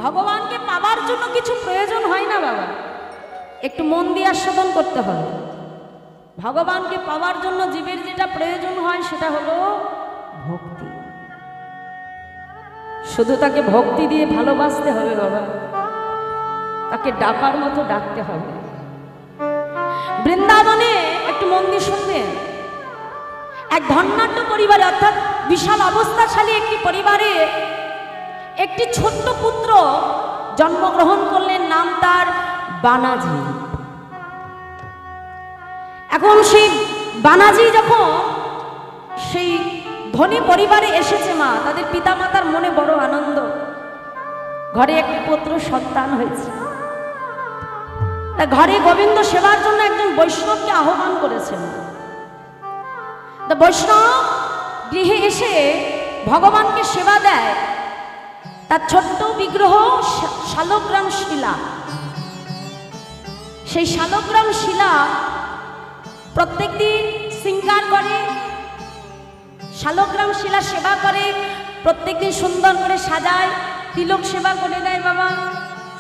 ভগবানকে পাবার জন্য কিছু প্রয়োজন হয় না বাবা, একটু মন দিয়ে আস্বাদন করতে হবে। ভগবানকে পাওয়ার জন্য জীবের যেটা প্রয়োজন হয় সেটা হলো ভক্তি। শুধু তাকে ভক্তি দিয়ে ভালোবাসতে হবে বাবা, তাকে ডাকার মতো ডাকতে হবে। বৃন্দাবনে একটু মন দিয়ে শুনবেন, এক ধন্যাঢ্য পরিবারে অর্থাৎ বিশাল অবস্থাশালী একটি পরিবারে একটি ছোট্ট পুত্র জন্মগ্রহণ করলেন, নাম তার বানাজি। এখন সেই বানাজি যখন সেই ধনী পরিবারে এসেছে মা, তাদের পিতামাতার মনে বড় আনন্দ, ঘরে একটি পুত্র সন্তান হয়েছে। ঘরে গোবিন্দ সেবার জন্য একজন বৈষ্ণবকে আহ্বান করেছেন। বৈষ্ণব গৃহে এসে ভগবানকে সেবা দেয়। তার ছোট্ট বিগ্রহ শালগ্রাম শিলা, সেই শালগ্রাম শিলা প্রত্যেক দিন শৃঙ্গার করে, শালগ্রাম শিলা সেবা করে, প্রত্যেকদিন সুন্দর করে সাজায়, তিলক সেবা করে দেয় বাবা,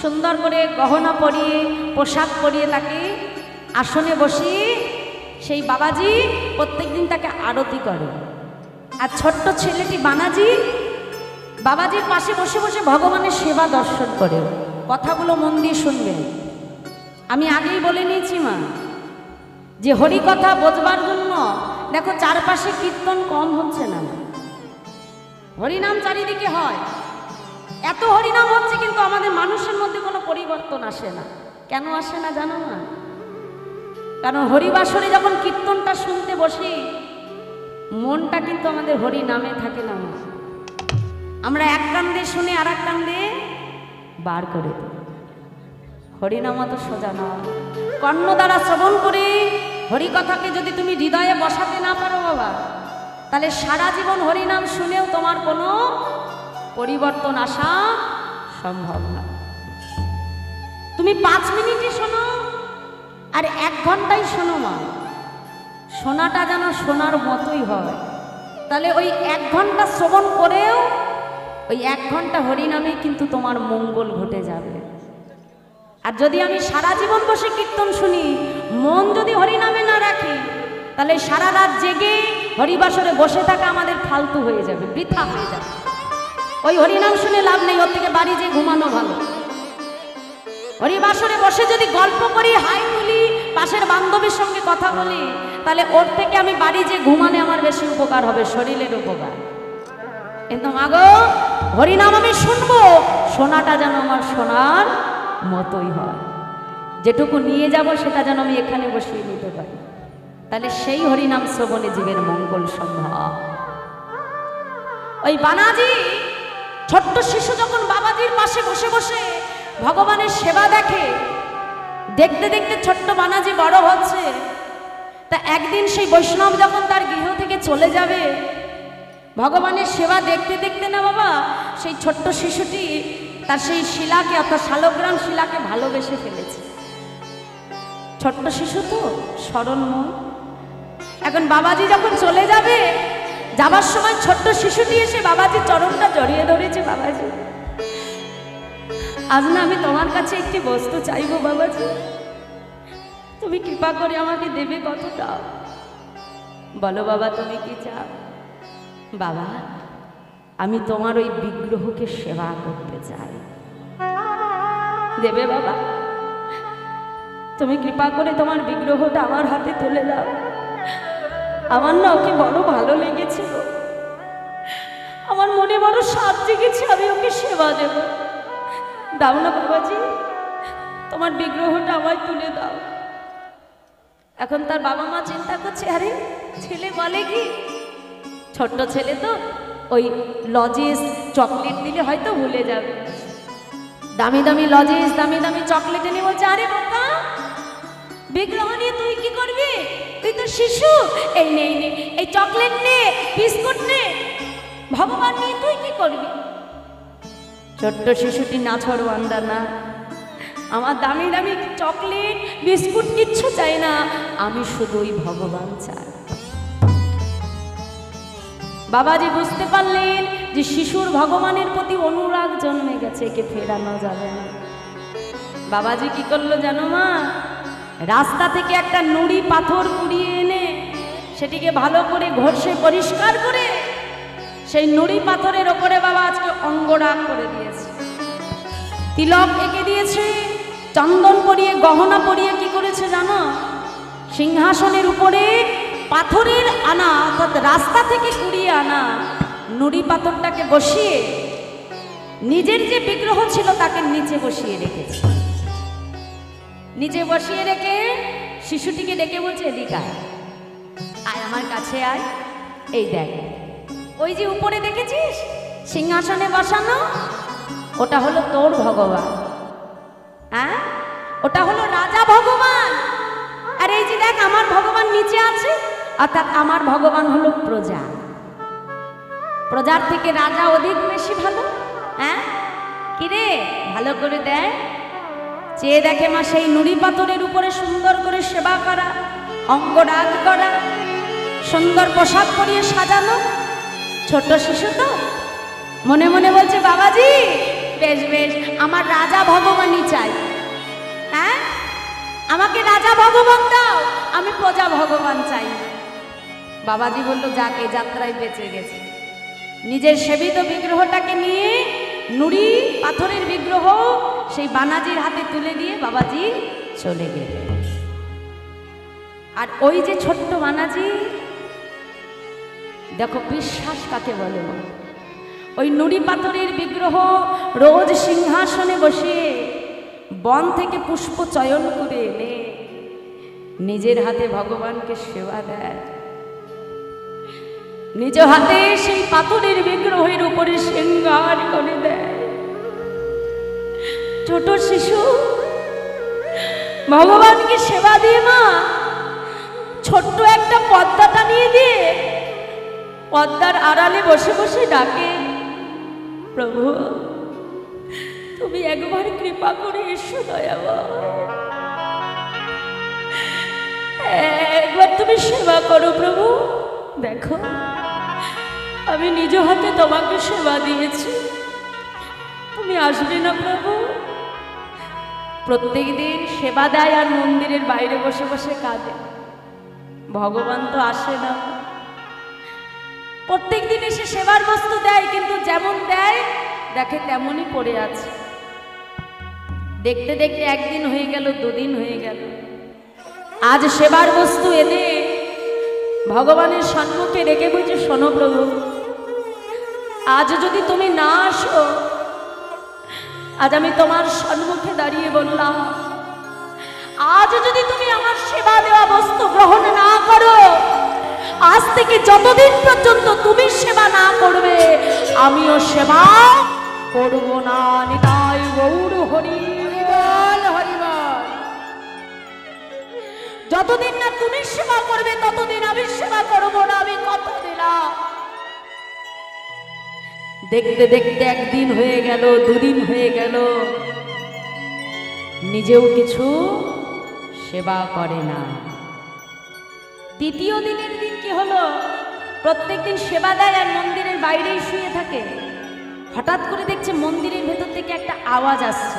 সুন্দর করে গহনা পরিয়ে পোশাক পরিয়ে তাকে আসনে বসিয়ে সেই বাবাজি প্রত্যেকদিন তাকে আরতি করে। আর ছোট্ট ছেলেটি বানাজি বাবাজির পাশে বসে বসে ভগবানের সেবা দর্শন করে। কথাগুলো মন দিয়ে শুনবেন। আমি আগেই বলে নিয়েছি মা, যে হরি কথা বোঝবার জন্য দেখো চারপাশে কীর্তন কম হচ্ছে না, হরিনাম চারিদিকে হয়, এত হরিনাম হচ্ছে, কিন্তু আমাদের মানুষের মধ্যে কোনো পরিবর্তন আসে না। কেন আসে না জানো না? কারণ হরিবাসরে যখন কীর্তনটা শুনতে বসি, মনটা কিন্তু আমাদের হরি নামে থাকে না। আমরা এক কান দিয়ে শুনে আর এক কান দিয়ে বার করে দিই। হরিনাম তো সোজা না, কর্ণ দ্বারা শ্রবণ করে হরিকথাকে যদি তুমি হৃদয়ে বসাতে না পারো বাবা, তাহলে সারা জীবন হরিনাম শুনেও তোমার কোনো পরিবর্তন আসা সম্ভব না। তুমি 5 মিনিটই শোনো আর 1 ঘন্টাই শোনো মা, শোনাটা যেন শোনার মতোই হয়। তাহলে ওই 1 ঘন্টা শ্রবণ করেও ওই 1 ঘন্টা হরিনামে কিন্তু তোমার মঙ্গল ঘটে যাবে। আর যদি আমি সারা জীবন বসে কীর্তন শুনি, মন যদি হরিনামে না রাখি, তাহলে সারা রাত জেগে হরিবাসরে বসে থাকা আমাদের ফালতু হয়ে যাবে, বৃথা হয়ে যাবে। ওই হরিনাম শুনে লাভ নেই, ওর থেকে বাড়ি যেয়ে ঘুমানো ভালো। হরিবাসরে বসে যদি গল্প করি, হাই তুলি, পাশের বান্ধবীর সঙ্গে কথা বলি, তাহলে ওর থেকে আমি বাড়ি যেয়ে ঘুমানে আমার বেশি উপকার হবে, শরীরের উপকার। কিন্তু মাগো হরিনাম আমি শুনবো, শোনাটা যেন আমার শোনার মতোই হয়, যেটুকু নিয়ে যাব সেটা যেন আমি এখানে বসিয়ে নিতে পারি, তাহলে সেই হরিনাম শ্রবণে জীবের মঙ্গল সম্ভব। ওই বানাজি ছোট্ট শিশু যখন বাবাজির পাশে বসে বসে ভগবানের সেবা দেখে, দেখতে দেখতে ছোট্ট বানাজি বড় হচ্ছে। তা একদিন সেই বৈষ্ণব যখন তার গৃহ থেকে চলে যাবে, ভগবানের সেবা দেখতে দেখতে না বাবা, সেই ছোট্ট শিশুটি তার সেই শিলাকে অর্থাৎ শালগ্রাম শিলাকে ভালোবেসে ফেলেছে। ছোট্ট শিশু তো সরলময়। এখন বাবাজি যখন চলে যাবে, যাবার সময় ছোট্ট শিশুটি এসে বাবাজির চরণটা জড়িয়ে ধরেছে। বাবাজি, আজ না আমি তোমার কাছে একটি বস্তু চাইবো বাবাজি, তুমি কৃপা করে আমাকে দেবে কতটা? বলো বাবা তুমি কি চাও? বাবা, আমি তোমার ওই বিগ্রহকে সেবা করতে চাই। দেবে বাবা? তুমি কৃপা করে তোমার বিগ্রহটা আমার হাতে তুলে দাও। আমার না ওকে বড় ভালো লেগেছিল, আমার মনে বড় সাধ জেগেছে, আমি ওকে সেবা দেব। দাও না বাবাজি, তোমার বিগ্রহটা আমায় তুলে দাও। এখন তার বাবা মা চিন্তা করছে, আরে ছেলে বলে কি, ছোট্ট ছেলে তো, ওই লজেস চকলেট দিলে হয়তো ভুলে যাবে। দামি দামি লজেস, দামি দামি চকলেট এনে বলছে, আরে বাবা বিগ্রহ নিয়ে তুই কি করবি? তুই তো শিশু, এই নে এই চকলেট নে, বিস্কুট নে, ভগবান নিয়ে তুই কি করবি? ছোট্ট শিশুটি নাছড়বান্দা না, আমার দামি দামি চকলেট বিস্কুট কিচ্ছু চাই না, আমি শুধুই ভগবান চাই। বাবাজি বুঝতে পারলেন যে শিশুর ভগবানের প্রতি অনুরাগ জন্মে গেছে, একে ফেরানো যাবে না। বাবাজি কি করলো জানো মা? রাস্তা থেকে একটা নুড়ি পাথর কুড়িয়ে এনে সেটিকে ভালো করে ঘষে পরিষ্কার করে সেই নুড়ি পাথরের ওপরে বাবা আজকে অঙ্গরাগ করে দিয়েছে, তিলক এঁকে দিয়েছে, চন্দন পরিয়ে গহনা পরিয়ে কি করেছে জানো? সিংহাসনের উপরে পাথরের আনা অর্থাৎ রাস্তা থেকে কুড়িয়ে আনা নুড়ি পাথরটাকে বসিয়ে নিজের যে বিগ্রহ ছিল তাকে নিচে বসিয়ে রেখেছে। নিচে বসিয়ে রেখে শিশুটিকে ডেকে বলছে, এদিকে আয়, আয় আমার কাছে আয়। এই দেখ, ওই যে উপরে দেখেছিস সিংহাসনে বসানো, ওটা হলো তোর ভগবান। হ্যাঁ, ওটা হলো রাজা ভগবান। আর এই যে দেখ আমার ভগবান নিচে আছে, অর্থাৎ আমার ভগবান হলো প্রজা। প্রজার থেকে রাজা অধিক বেশি ভালো। হ্যাঁ কিরে, ভালো করে দেখ। চেয়ে দেখে মা সেই নুড়ি পাথরের উপরে সুন্দর করে সেবা করা, অঙ্গরাগ করা, সুন্দর পোশাক পরিয়ে সাজানো ছোট শিশু। তো মনে মনে বলছে, বাবাজি বেশ বেশ, আমার রাজা ভগবানই চাই। হ্যাঁ, আমাকে রাজা ভগবান দাও, আমি প্রজা ভগবান চাই। বাবাজি বলল, যাকে যাত্রায় বেঁচে গেছে। নিজের সেবিত বিগ্রহটাকে নিয়ে নুড়ি পাথরের বিগ্রহ সেই বানাজির হাতে তুলে দিয়ে বাবাজি চলে গেলেন। আর ওই যে ছোট্ট বানাজি, দেখো বিশ্বাস কাকে বলে। ওই নুড়ি পাথরের বিগ্রহ রোজ সিংহাসনে বসে বন থেকে পুষ্প চয়ন করে এনে নিজের হাতে ভগবানকে সেবা দেয়, নিজ হাতে সেই পাথরের বিগ্রহের উপরে শৃঙ্গার করে দেয়। ছোট শিশু ভগবানকে সেবা দিয়ে মা ছোট্ট একটা পদ্মা টানিয়ে দিয়ে পদ্মার আড়ালে বসে বসে ডাকে, প্রভু তুমি একবার কৃপা করে এসো দয়াময়, একবার তুমি সেবা করো প্রভু। দেখো আমি নিজ হাতে তোমাকে সেবা দিয়েছি, তুমি আসবে না প্রভু? প্রত্যেক দিন সেবা দেয় আর মন্দিরের বাইরে বসে বসে কাঁদে। ভগবান তো আসে না। প্রত্যেক দিন এসে সেবার বস্তু দেয়, কিন্তু যেমন দেয় দেখে তেমনই পড়ে আছে। দেখতে দেখতে একদিন হয়ে গেল, দুদিন হয়ে গেল। আজ সেবার বস্তু এনে ভগবানের সম্মুখে রেখে বলছে, শোনো প্রভু, আজ যদি তুমি না আসো, আজ আমি তোমার সম্মুখে দাঁড়িয়ে বললাম, আজ যদি তুমি আমার সেবা দেওয়া বস্তু গ্রহণ না করো, আজ থেকে যতদিন পর্যন্ত তুমি সেবা না করবে আমিও সেবা করব না। নিতাই গৌর হরি বল, হরি বল। যতদিন না তুমি সেবা করবে ততদিন আমি সেবা করব না, আমি কথা দিলাম। দেখতে দেখতে একদিন হয়ে গেল, দুদিন হয়ে গেল, নিজেও কিছু সেবা করে না। তৃতীয় দিনের দিন কি হলো? প্রত্যেকদিন সেবা দেয় আর মন্দিরের বাইরেই শুয়ে থাকে। হঠাৎ করে দেখছে মন্দিরের ভেতর থেকে একটা আওয়াজ আসছে।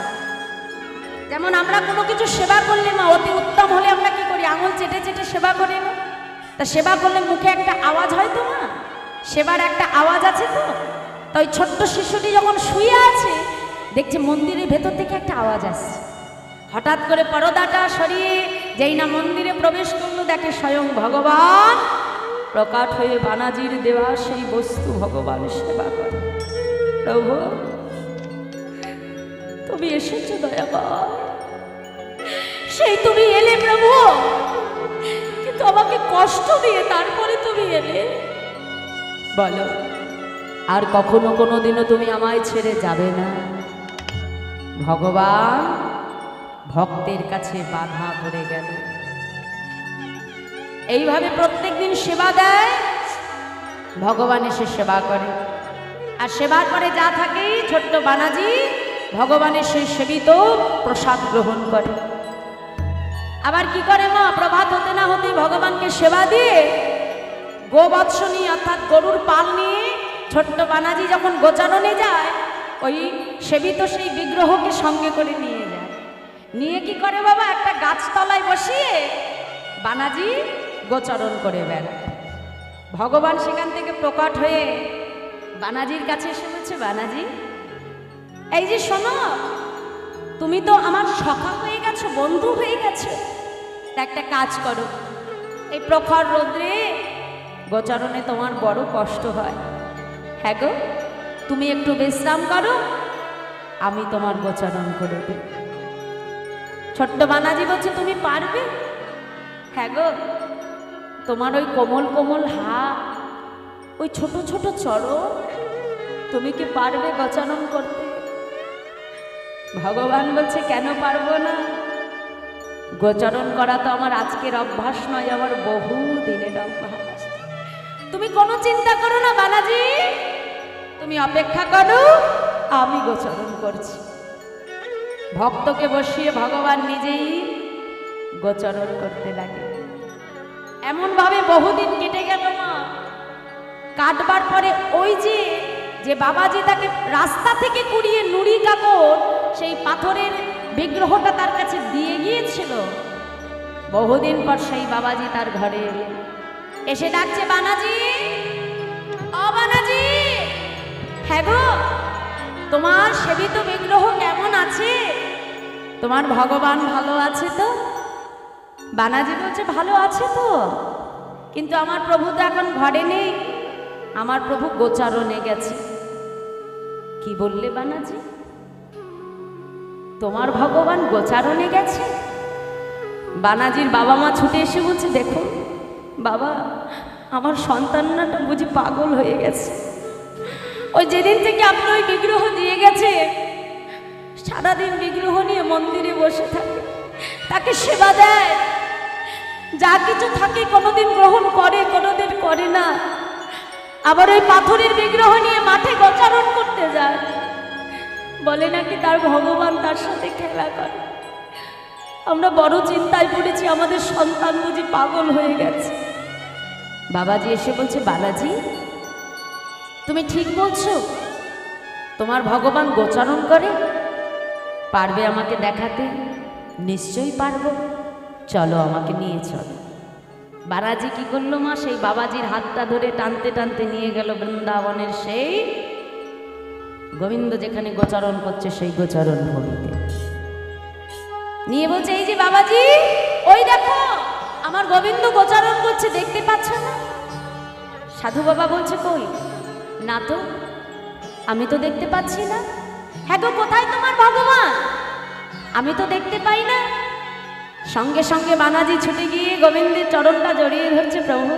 যেমন আমরা কোনো কিছু সেবা করলে মা অতি উত্তম হলে আমরা কি করি? আঙুল চেটে চেটে সেবা করি না? তা সেবা করলে মুখে একটা আওয়াজ হয় তো মা, সেবার একটা আওয়াজ আছে তো। তাই ছোট্ট শিশুটি যখন শুয়ে আছে দেখছে মন্দিরের ভেতর থেকে একটা আওয়াজ আসছে। হঠাৎ করে পর্দাটা সরিয়ে যেই না মন্দিরে প্রবেশ করলো, দেখে স্বয়ং ভগবান প্রকাট হয়ে বানাজির দেওয়া সেই বস্তু ভগবান সেবা করে। প্রভু তুমি এসেছো দয়াময়, সেই তুমি এলে প্রভু, কিন্তু আমাকে কষ্ট দিয়ে তারপরে তুমি এলে। বলো আর কখনো কোনোদিনও তুমি আমায় ছেড়ে যাবে না? ভগবান ভক্তের কাছে বাধা পড়ে গেল। এইভাবে প্রত্যেক দিন সেবা দেয়, ভগবান এসে সেবা করে। আর সেবার পরে যা থাকে ছোট্ট বানাজি ভগবানের সেই সেবিত প্রসাদ গ্রহণ করে। আবার কি করে মা? প্রভাত হতে না হতে ভগবানকে সেবা দিয়ে গোবৎস নিয়ে অর্থাৎ গরুর পাল নিয়ে ছোট্ট বানাজি যখন গোচারণে যায়, ওই সেবিত সেই বিগ্রহকে সঙ্গে করে নিয়ে যায়। নিয়ে কি করে বাবা, একটা গাছতলায় বসিয়ে বানাজি গোচরণ করে বেড়ায়। ভগবান সেখান থেকে প্রকট হয়ে বানাজির কাছে এসে বলছে, বানাজি এই যে শোনো, তুমি তো আমার সখা হয়ে গেছো, বন্ধু হয়ে গেছো, একটা কাজ করো, এই প্রখর রৌদ্রে গোচরণে তোমার বড় কষ্ট হয়, হ্যাঁ গো তুমি একটু বিশ্রাম করো, আমি তোমার গোচরণ করে দিই। ছোট্ট বানাজি বলছে, তুমি পারবে? হ্যাঁ গো, তোমার ওই কোমল কোমল হাত, ওই ছোট ছোট চরণ, তুমি কি পারবে গোচরণ করতে? ভগবান বলছে, কেন পারবো না? গোচরণ করা তো আমার আজকের অভ্যাস নয়, আমার বহু দিনের অভ্যাস। তুমি কোনো চিন্তা করো না বানাজি, তুমি অপেক্ষা করো, আমি গোচরণ করছি। ভক্তকে বসিয়ে ভগবান নিজেই গোচরণ করতে লাগে। এমন ভাবে বহুদিন কেটে গেল মা। কাটবার পরে ওই যে বাবাজি তাকে রাস্তা থেকে কুড়িয়ে নুড়ি কাকড় সেই পাথরের বিগ্রহটা তার কাছে দিয়ে গিয়েছিল, বহুদিন পর সেই বাবাজি তার ঘরে এলেন, এসে ডাকছে, বানাজি, ও বানাজি, হ্যাঁ গো তোমার সেবিত বিগ্রহ কেমন আছে? তোমার ভগবান ভালো আছে তো? বানাজি বলছে, ভালো আছে তো, কিন্তু আমার প্রভু তো এখন ঘরে নেই, আমার প্রভু গোচারণে গেছে। কি বললে বানাজি? তোমার ভগবান গোচারণে গেছে? বানাজির বাবা মা ছুটে এসে বলছে, দেখো বাবা, আমার সন্তানটা বুঝি পাগল হয়ে গেছে। ওই যেদিন থেকে আপনি ওই বিগ্রহ দিয়ে গেছে, সারাদিন বিগ্রহ নিয়ে মন্দিরে বসে থাকে, তাকে সেবা দেয়, যা কিছু থাকে কোনোদিন গ্রহণ করে, কোনোদিন করে না। আবার ওই পাথরের বিগ্রহ নিয়ে মাঠে গোচারণ করতে যায়, বলে নাকি তার ভগবান তার সাথে খেলা করে। আমরা বড় চিন্তায় পড়েছি, আমাদের সন্তান বুঝি পাগল হয়ে গেছে। বাবাজি এসে বলছে, বালাজি তুমি ঠিক বলছো, তোমার ভগবান গোচারণ করে? পারবে আমাকে দেখাতে? নিশ্চয়ই পারবো, চলো আমাকে নিয়ে চলো। বালাজি কি করলো মা, সেই বাবাজির হাতটা ধরে টানতে টানতে নিয়ে গেল বৃন্দাবনের সেই গোবিন্দ যেখানে গোচারণ করছে সেই গোচারণ ভূমিতে নিয়ে বলছে, এই যে বাবাজি, ওই দেখো আমার গোবিন্দ গোচারণ করছে, দেখতে পাচ্ছ না? সাধু বাবা বলছে, কই না তো, আমি তো দেখতে পাচ্ছি না। হ্যাঁ গো, কোথায় তোমার ভগবান? আমি তো দেখতে পাই না। সঙ্গে সঙ্গে বানাজি ছুটে গিয়ে গোবিন্দের চরণটা জড়িয়ে ধরছে, প্রভু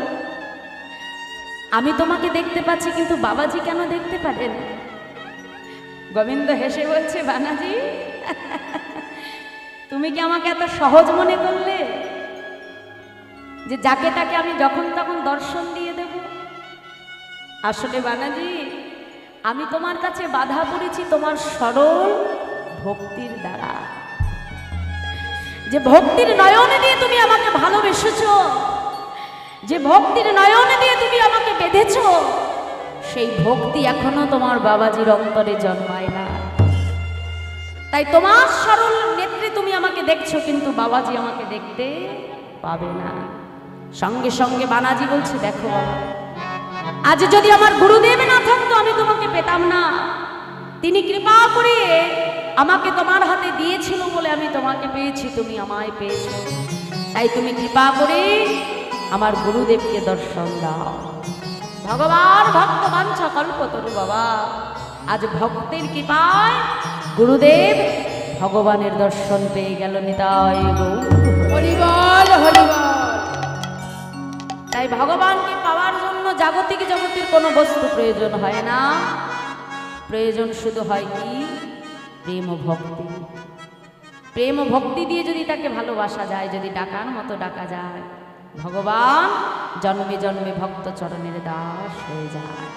আমি তোমাকে দেখতে পাচ্ছি, কিন্তু বাবাজি কেন দেখতে পারেন? গোবিন্দ হেসে বলছে, বানাজি তুমি কি আমাকে এত সহজ মনে করলে যে যাকে তাকে আমি যখন তখন দর্শন দিয়ে দেব? আসলে বানাজি, আমি তোমার কাছে বাধা পড়েছি তোমার সরল ভক্তির দ্বারা। যে ভক্তির নয়নে দিয়ে তুমি আমাকে ভালোবেসেছো, যে ভক্তির নয়নে দিয়ে তুমি আমাকে বেঁধেছ, সেই ভক্তি এখনো তোমার বাবাজির অন্তরে জন্মায় না। তাই তোমার সরল নেত্রে তুমি আমাকে দেখছো, কিন্তু বাবাজি আমাকে দেখতে পাবে না। সঙ্গে সঙ্গে বানাজি বলছে, দেখো বাবা, আজ যদি আমার গুরুদেব না থাকতো আমি তোমাকে পেতাম না। তিনি কৃপা করে আমাকে তোমার হাতে দিয়েছিল বলে আমি তোমাকে পেয়েছি, তুমি আমায় পেয়েছো। তাই তুমি কৃপা করে আমার গুরুদেবকে দর্শন দাও। ভগবান ভক্ত বাঞ্ছা কল্পতরু বাবা, আজ ভক্তের কৃপায় গুরুদেব ভগবানের দর্শন পেয়ে গেল। নিতাই গৌর হরি বল, হরি বল। তাই ভগবানকে পাওয়ার জন্য জাগতিক জগতের কোনো বস্তু প্রয়োজন হয় না, প্রয়োজন শুধু হয় কি? প্রেম ও ভক্তি। প্রেম ও ভক্তি দিয়ে যদি তাকে ভালোবাসা যায়, যদি ডাকার মতো ডাকা যায়, ভগবান জন্মে জন্মে ভক্ত চরণের দাস হয়ে যায়।